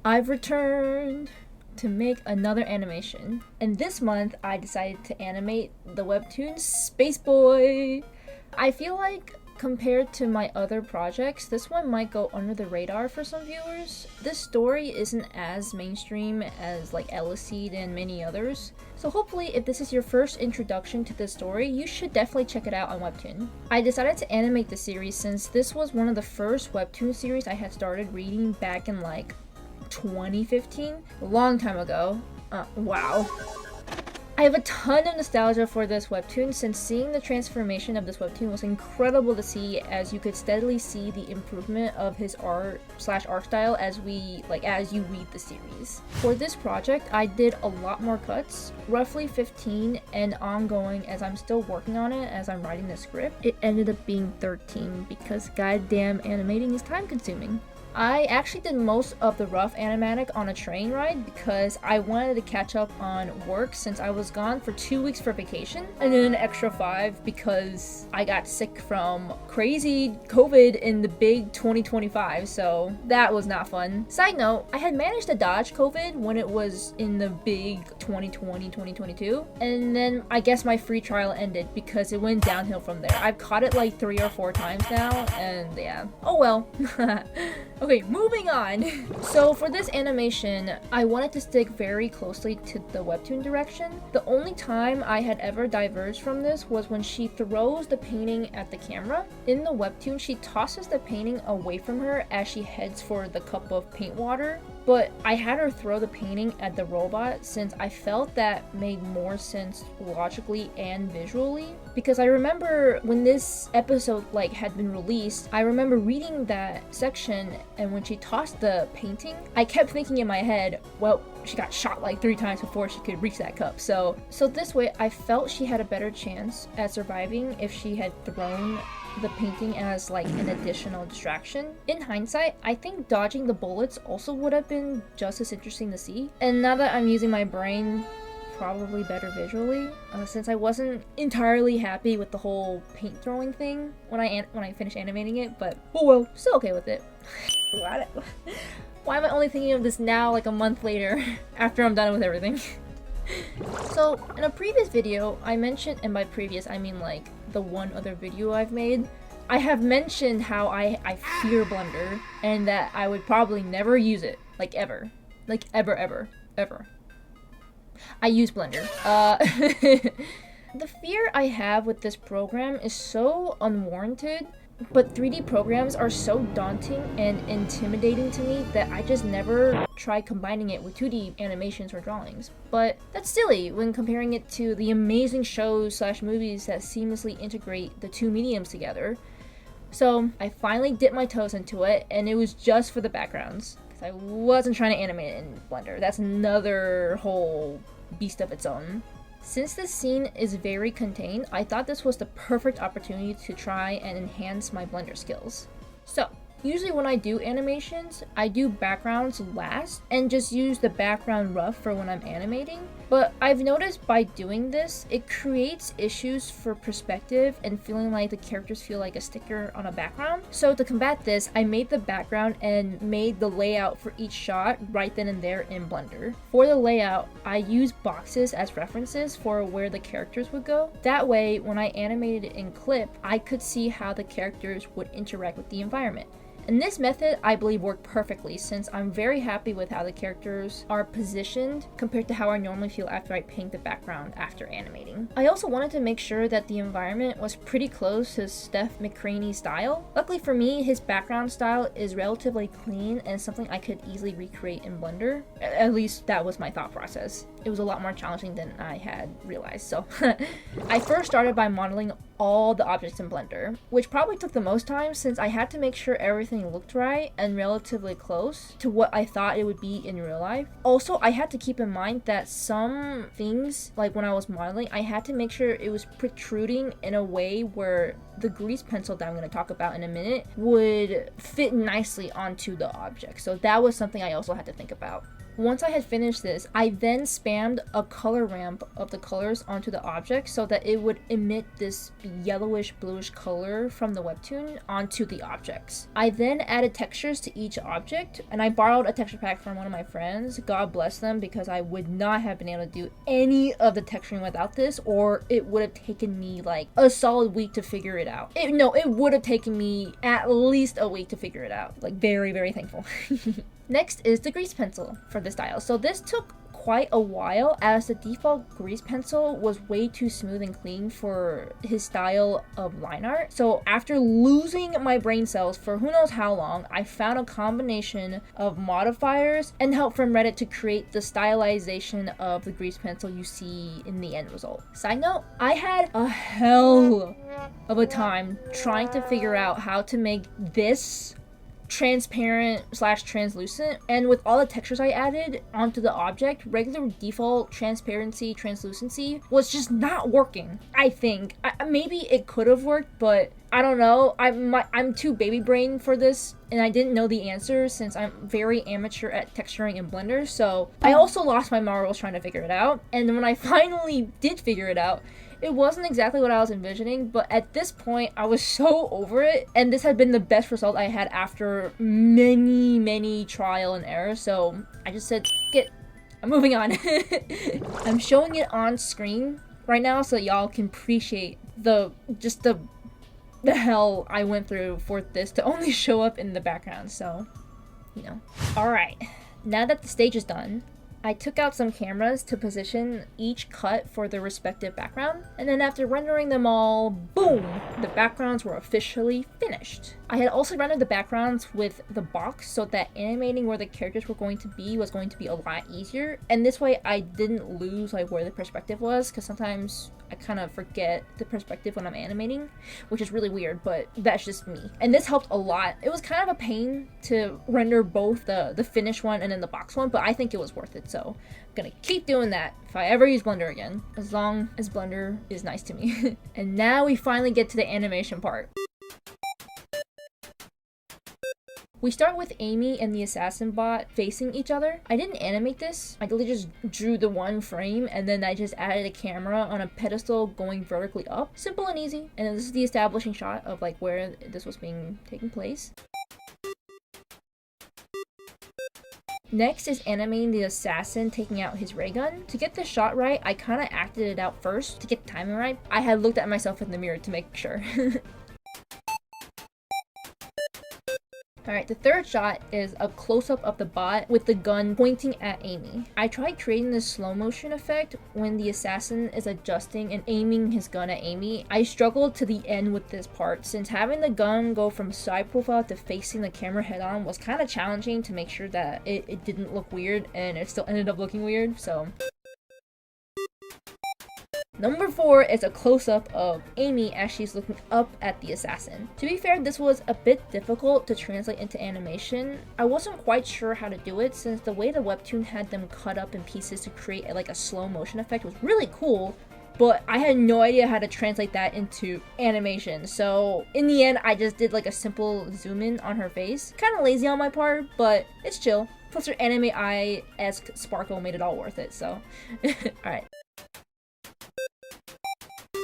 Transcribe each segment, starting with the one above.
I've returned to make another animation, and this month I decided to animate the webtoon Space Boy. I feel like compared to my other projects, this one might go under the radar for some viewers. This story isn't as mainstream as like Seed and many others, so hopefully if this is your first introduction to this story, you should definitely check it out on Webtoon. I decided to animate the series since this was one of the first Webtoon series I had started reading back in like 2015, a long time ago. Wow. I have a ton of nostalgia for this webtoon since seeing the transformation of this webtoon was incredible to see, as you could steadily see the improvement of his art style as you read the series. For this project, I did a lot more cuts, roughly 15, and ongoing as I'm still working on it as I'm writing the script. It ended up being 13 because goddamn animating is time consuming. I actually did most of the rough animatic on a train ride because I wanted to catch up on work since I was gone for 2 weeks for vacation, and then an extra 5 because I got sick from crazy COVID in the big 2025, so that was not fun. Side note, I had managed to dodge COVID when it was in the big 2020-2022, and then I guess my free trial ended because it went downhill from there. I've caught it like 3 or 4 times now, and yeah. Oh well. Okay, moving on. So for this animation, I wanted to stick very closely to the webtoon direction. The only time I had ever diverged from this was when she throws the painting at the camera. In the webtoon, she tosses the painting away from her as she heads for the cup of paint water. But I had her throw the painting at the robot since I felt that made more sense logically and visually. Because I remember when this episode had been released, I remember reading that section, and when she tossed the painting, I kept thinking in my head, well, she got shot like 3 times before she could reach that cup. So this way, I felt she had a better chance at surviving if she had thrown the painting as like an additional distraction. In hindsight, I think dodging the bullets also would have been just as interesting to see. And now that I'm using my brain, probably better visually, since I wasn't entirely happy with the whole paint throwing thing when I finished animating it, but oh well, still okay with it. Why am I only thinking of this now, like a month later, after I'm done with everything? So, in a previous video, I mentioned, and by previous I mean like the one other video I've made, I have mentioned how I fear Blender, and that I would probably never use it, like ever. Like ever. I use Blender. The fear I have with this program is so unwarranted, but 3D programs are so daunting and intimidating to me that I just never try combining it with 2D animations or drawings. But that's silly when comparing it to the amazing shows / movies that seamlessly integrate the two mediums together. So I finally dipped my toes into it, and it was just for the backgrounds. I wasn't trying to animate it in Blender. That's another whole beast of its own. Since this scene is very contained, I thought this was the perfect opportunity to try and enhance my Blender skills. So, usually when I do animations, I do backgrounds last and just use the background rough for when I'm animating. But I've noticed by doing this, it creates issues for perspective and feeling like the characters feel like a sticker on a background. So to combat this, I made the background and made the layout for each shot right then and there in Blender. For the layout, I used boxes as references for where the characters would go. That way, when I animated it in clip, I could see how the characters would interact with the environment. And this method, I believe, worked perfectly since I'm very happy with how the characters are positioned compared to how I normally feel after I paint the background after animating. I also wanted to make sure that the environment was pretty close to Steph McCraney's style. Luckily for me, his background style is relatively clean and something I could easily recreate in Blender. At least that was my thought process. It was a lot more challenging than I had realized, so I first started by modeling all the objects in Blender, which probably took the most time since I had to make sure everything looked right and relatively close to what I thought it would be in real life. Also, I had to keep in mind that some things, like when I was modeling, I had to make sure it was protruding in a way where the grease pencil that I'm going to talk about in a minute would fit nicely onto the object. So that was something I also had to think about. Once I had finished this, I then spammed a color ramp of the colors onto the object so that it would emit this yellowish bluish color from the webtoon onto the objects. I then added textures to each object, and I borrowed a texture pack from one of my friends. God bless them, because I would not have been able to do any of the texturing without this, or it would have taken me like a solid week to figure it out. It would have taken me at least a week to figure it out. Like, very, very thankful. Next is the grease pencil for this style. So this took quite a while, as the default grease pencil was way too smooth and clean for his style of line art. So after losing my brain cells for who knows how long, I found a combination of modifiers and help from Reddit to create the stylization of the grease pencil you see in the end result. Side note, I had a hell of a time trying to figure out how to make this transparent / translucent, and with all the textures I added onto the object, regular default transparency translucency was just not working. I think maybe it could have worked, but I don't know. I'm too baby brain for this, and I didn't know the answer since I'm very amateur at texturing in Blender. So I also lost my marbles trying to figure it out, and when I finally did figure it out, it wasn't exactly what I was envisioning, but at this point, I was so over it, and this had been the best result I had after many trial and error, so I just said, F it, I'm moving on. I'm showing it on screen right now so y'all can appreciate the hell I went through for this to only show up in the background, so, you know. Alright, now that the stage is done, I took out some cameras to position each cut for their respective background, and then after rendering them all, boom, the backgrounds were officially finished. I had also rendered the backgrounds with the box so that animating where the characters were going to be was going to be a lot easier, and this way I didn't lose like where the perspective was, because sometimes I kind of forget the perspective when I'm animating, which is really weird, but that's just me. And this helped a lot. It was kind of a pain to render both the finished one and then the box one, but I think it was worth it, so I'm gonna keep doing that if I ever use Blender again, as long as Blender is nice to me. And now we finally get to the animation part. We start with Amy and the assassin bot facing each other. I didn't animate this. I literally just drew the one frame and then I just added a camera on a pedestal going vertically up. Simple and easy. And then this is the establishing shot of like where this was taking place. Next is animating the assassin taking out his ray gun. To get the shot right, I kind of acted it out first to get the timing right. I had looked at myself in the mirror to make sure. Alright, the third shot is a close-up of the bot with the gun pointing at Amy. I tried creating this slow motion effect when the assassin is adjusting and aiming his gun at Amy. I struggled to the end with this part since having the gun go from side profile to facing the camera head on was kind of challenging to make sure that it didn't look weird, and it still ended up looking weird, so. Number 4 is a close-up of Amy as she's looking up at the assassin. To be fair, this was a bit difficult to translate into animation. I wasn't quite sure how to do it since the way the webtoon had them cut up in pieces to create a slow motion effect was really cool, but I had no idea how to translate that into animation. So in the end, I just did a simple zoom in on her face. Kind of lazy on my part, but it's chill. Plus her anime eye-esque sparkle made it all worth it, so. Alright.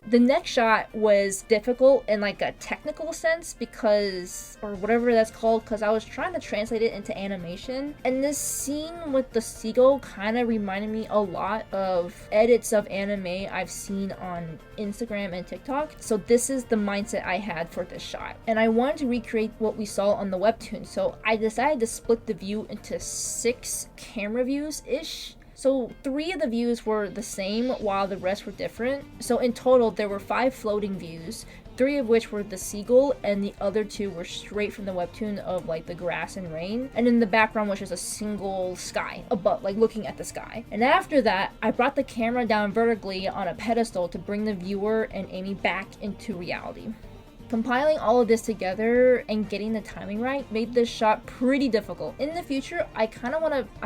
The next shot was difficult in a technical sense because, or whatever that's called, because I was trying to translate it into animation. And this scene with the seagull kind of reminded me a lot of edits of anime I've seen on Instagram and TikTok. So this is the mindset I had for this shot. And I wanted to recreate what we saw on the webtoon. So I decided to split the view into 6 camera views-ish. So 3 of the views were the same while the rest were different. So in total, there were 5 floating views, 3 of which were the seagull, and the other 2 were straight from the webtoon of the grass and rain. And in the background was just a single sky above, looking at the sky. And after that, I brought the camera down vertically on a pedestal to bring the viewer and Amy back into reality. Compiling all of this together and getting the timing right made this shot pretty difficult. In the future, I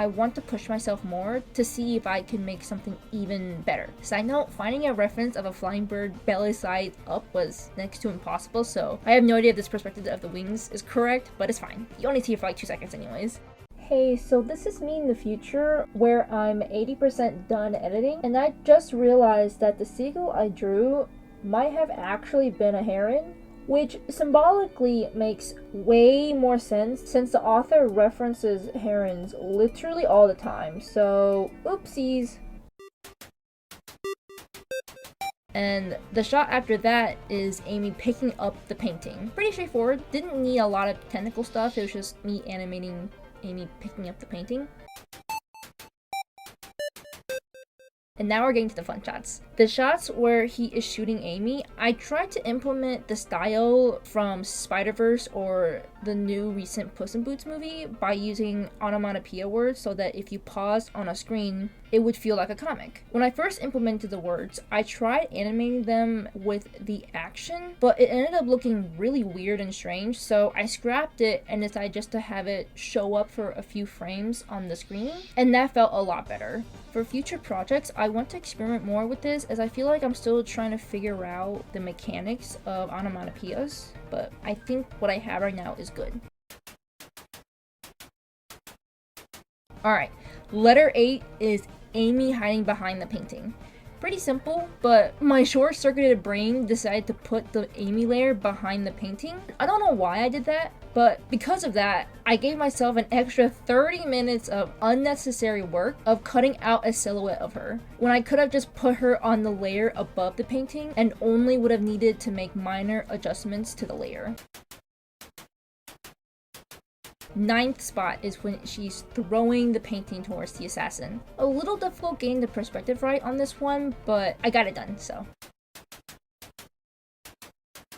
want to push myself more to see if I can make something even better. Side note, finding a reference of a flying bird belly side up was next to impossible, so I have no idea if this perspective of the wings is correct, but it's fine. You only see it for like 2 seconds anyways. Hey, so this is me in the future where I'm 80% done editing, and I just realized that the seagull I drew might have actually been a heron, which symbolically makes way more sense since the author references herons literally all the time, so oopsies. And the shot after that is Amy picking up the painting. Pretty straightforward, didn't need a lot of technical stuff, it was just me animating Amy picking up the painting. And now we're getting to the fun shots. The shots where he is shooting Amy, I tried to implement the style from Spider-Verse or the new recent Puss in Boots movie by using onomatopoeia words so that if you paused on a screen, it would feel like a comic. When I first implemented the words, I tried animating them with the action, but it ended up looking really weird and strange, so I scrapped it and decided just to have it show up for a few frames on the screen, and that felt a lot better. For future projects, I want to experiment more with this as I feel like I'm still trying to figure out the mechanics of onomatopoeias, but I think what I have right now is good. Alright, letter 8 is Amy hiding behind the painting. Pretty simple, but my short-circuited brain decided to put the Amy layer behind the painting. I don't know why I did that, but because of that, I gave myself an extra 30 minutes of unnecessary work of cutting out a silhouette of her, when I could have just put her on the layer above the painting and only would have needed to make minor adjustments to the layer. 9th spot is when she's throwing the painting towards the assassin. A little difficult getting the perspective right on this one, but I got it done, so.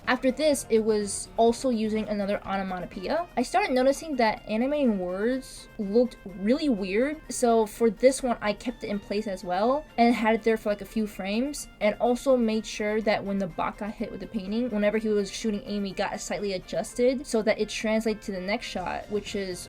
After this, it was also using another onomatopoeia. I started noticing that animating words looked really weird, so for this one I kept it in place as well and had it there for like a few frames, and also made sure that when the bot got hit with the painting, whenever he was shooting Amy, got slightly adjusted so that it translates to the next shot, which is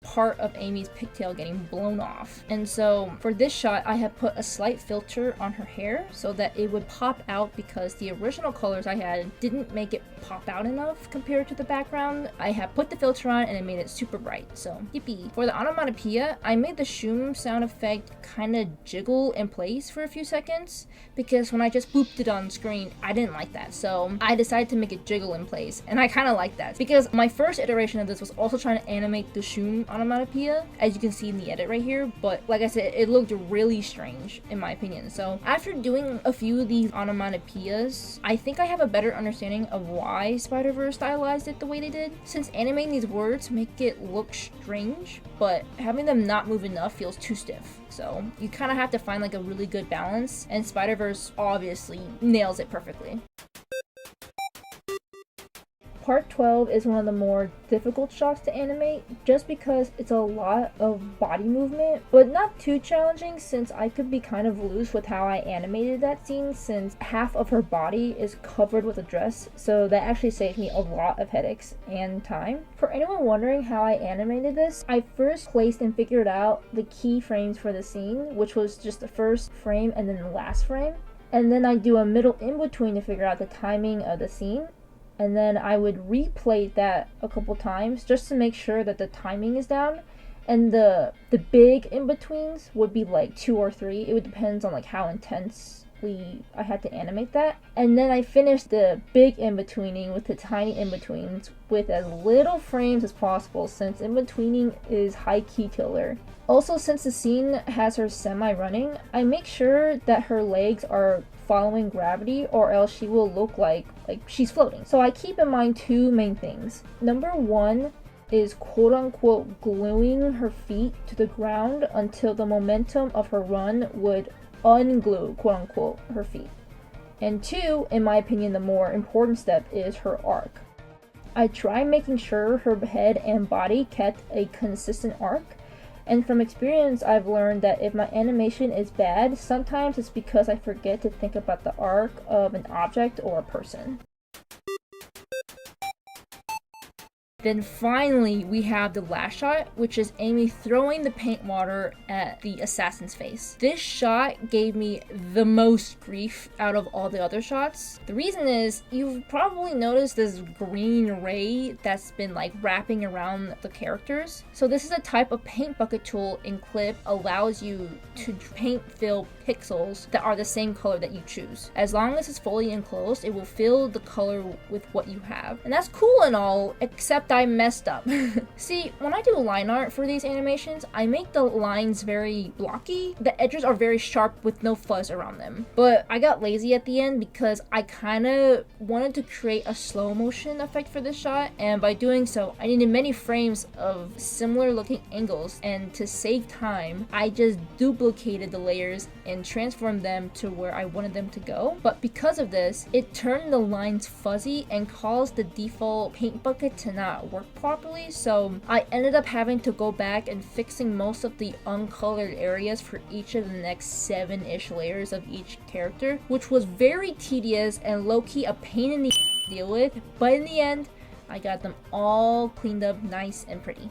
part of Amy's pigtail getting blown off. And so for this shot, I have put a slight filter on her hair so that it would pop out, because the original colors I had didn't make it pop out enough compared to the background. I have put the filter on and it made it super bright, so yippee. For the onomatopoeia, I made the shoom sound effect kind of jiggle in place for a few seconds, because when I just booped it on screen, I didn't like that, so I decided to make it jiggle in place, and I kind of like that because my first iteration of this was also trying to animate the shoom onomatopoeia, as you can see in the edit right here, but like I said, it looked really strange in my opinion. So after doing a few of these onomatopoeias, I think I have a better understanding of why Spider-Verse stylized it the way they did, since animating these words make it look strange, but having them not move enough feels too stiff. So you kind of have to find like a really good balance, and Spider-Verse obviously nails it perfectly. Part 12 is one of the more difficult shots to animate, just because it's a lot of body movement, but not too challenging since I could be kind of loose with how I animated that scene, since half of her body is covered with a dress, so that actually saved me a lot of headaches and time. For anyone wondering how I animated this, I first placed and figured out the key frames for the scene, which was just the first frame and then the last frame, and then I do a middle in between to figure out the timing of the scene. And then I would replay that a couple times just to make sure that the timing is down, and the big in-betweens would be like 2 or 3. It would depend on like how intensely I had to animate that. And then I finished the big in-betweening with the tiny in-betweens with as little frames as possible, since in-betweening is high-key killer. Also, since the scene has her semi-running, I make sure that her legs are following gravity, or else she will look like she's floating. So I keep in mind 2 main things. Number 1 is quote-unquote gluing her feet to the ground until the momentum of her run would unglue quote-unquote her feet. And 2, in my opinion, the more important step is her arc. I try making sure her head and body kept a consistent arc, And from experience, I've learned that if my animation is bad, sometimes it's because I forget to think about the arc of an object or a person. Then finally, we have the last shot, which is Amy throwing the paint water at the assassin's face. This shot gave me the most grief out of all the other shots. The reason is, you've probably noticed this green ray that's been like wrapping around the characters. So this is a type of paint bucket tool in Clip, allows you to paint fill pixels that are the same color that you choose. As long as it's fully enclosed, it will fill the color with what you have. And that's cool and all, except I messed up. See, when I do line art for these animations, I make the lines very blocky. The edges are very sharp with no fuzz around them. But I got lazy at the end because I kind of wanted to create a slow motion effect for this shot, and by doing so, I needed many frames of similar looking angles, and to save time, I just duplicated the layers and transformed them to where I wanted them to go. But because of this, it turned the lines fuzzy and caused the default paint bucket to not work properly, so I ended up having to go back and fixing most of the uncolored areas for each of the next 7-ish layers of each character, which was very tedious and low-key a pain in the to deal with, but in the end, I got them all cleaned up nice and pretty.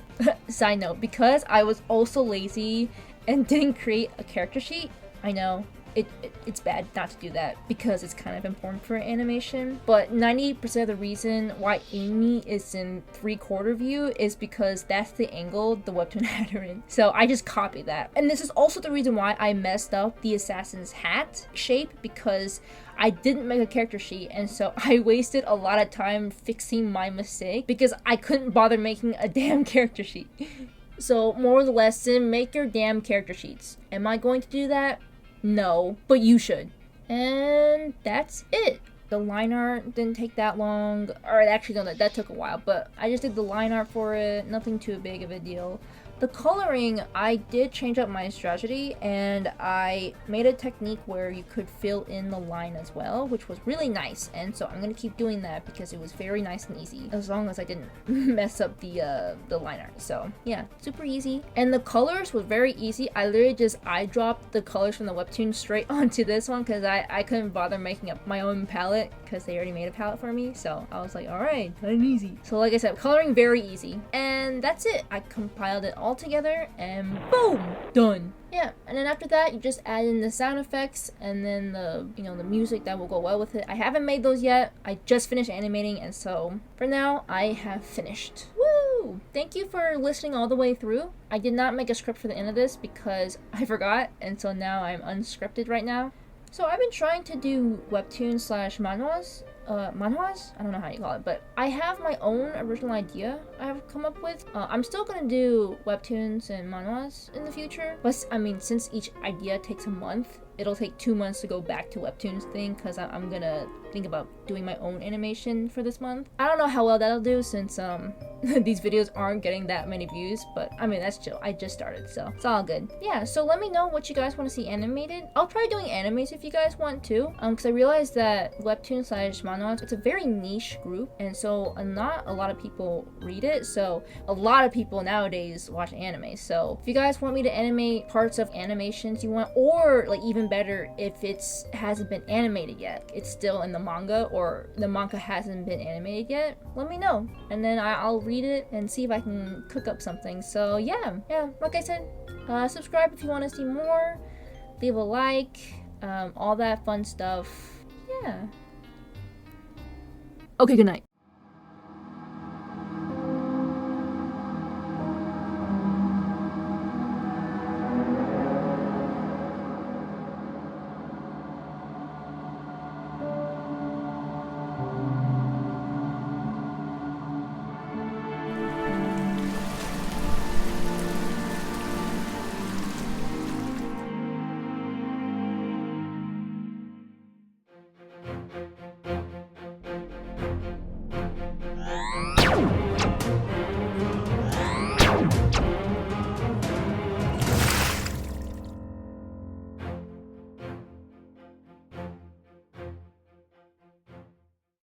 Side note, because I was also lazy and didn't create a character sheet, I know, it's bad not to do that because it's kind of important for animation, but 90% of the reason why Amy is in 3/4 view is because that's the angle the webtoon had her in. So I just copied that. And this is also the reason why I messed up the assassin's hat shape, because I didn't make a character sheet, and so I wasted a lot of time fixing my mistake because I couldn't bother making a damn character sheet. So moral of the lesson, make your damn character sheets. Am I going to do that? No, but you should. And that's it. The line art didn't take that long, or actually no, that took a while, but I just did the line art for it, nothing too big of a deal. The coloring, I did change up my strategy, and I made a technique where you could fill in the line as well, which was really nice, and so I'm gonna keep doing that because it was very nice and easy, as long as I didn't mess up the line art. So yeah, super easy. And the colors was very easy. I literally just eyedropped the colors from the webtoon straight onto this one because I couldn't bother making up my own palette because they already made a palette for me, so I was like, alright, kind of easy. So like I said, coloring very easy, and that's it. I compiled it all together and boom, done. Yeah, and then after that, you just add in the sound effects and then the, the music that will go well with it. I haven't made those yet. I just finished animating, and so for now, I have finished. Woo! Thank you for listening all the way through. I did not make a script for the end of this because I forgot, and so now I'm unscripted right now. So I've been trying to do webtoons slash manhwas. Manhwas? I don't know how you call it, but I have my own original idea I have come up with. I'm still gonna do webtoons and manhwas in the future, but I mean, since each idea takes a month, it'll take 2 months to go back to webtoons thing, because I'm gonna think about doing my own animation for this month. I don't know how well that'll do since these videos aren't getting that many views, but I mean, that's chill. I just started, so it's all good. Yeah, so let me know what you guys want to see animated. I'll try doing animes if you guys want to, because I realized that webtoon slash manhwas, it's a very niche group, and so not a lot of people read it, so a lot of people nowadays watch anime. So if you guys want me to animate parts of animations you want, or like even better, if it's hasn't been animated yet, it's still in the manga, or the manga hasn't been animated yet, let me know, and then I'll read it and see if I can cook up something. So yeah, like I said, subscribe if you want to see more, leave a like, all that fun stuff. Yeah. Okay, good night.